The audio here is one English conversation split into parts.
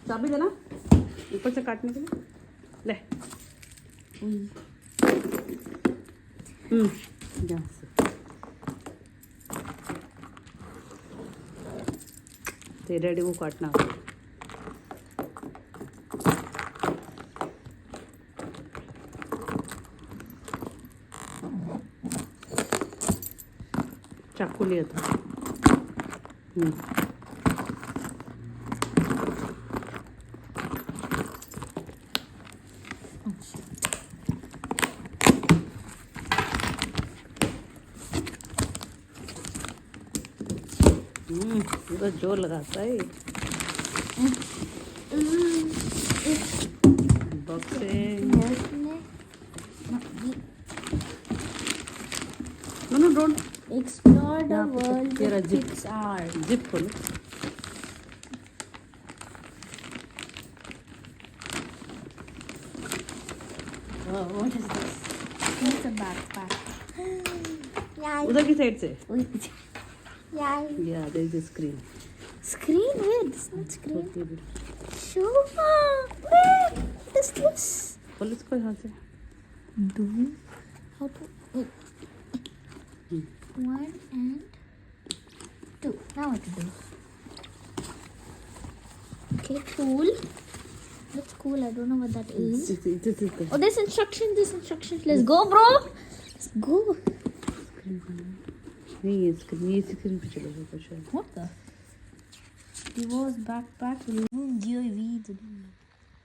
चाबी देना ऊपर से काटने के लिए ले यहाँ से तेरे डैडी को काटना चाकू लिया था पूरा जोर लगाता है boxing no don't Explore the world with Pixar. Zip खोलो What is this? It's a backpack. उधर की साइड से Yeah. Yeah, there is a screen. Screen? Where? This is not screen. Shoma! Where? What is this? खोल इसको यहाँ से Do? How to? Wait. 1 and 2. Now what to do? Okay, cool. That's cool. I don't know what that is. Oh, there's instructions. There's instructions. Let's go, bro. Let's go. नहीं ये screen पे चलेगा कुछ है What the? Divoom Backpack Most.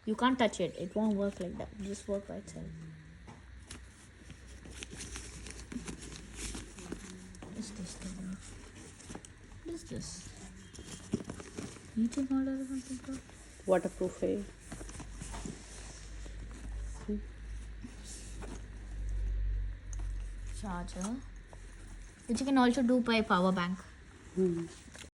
You can't touch it. It won't work like that. It just work by itself. What's this thing? What is this? YouTube model or something? Waterproof है Charger. Which you can also do by power bank.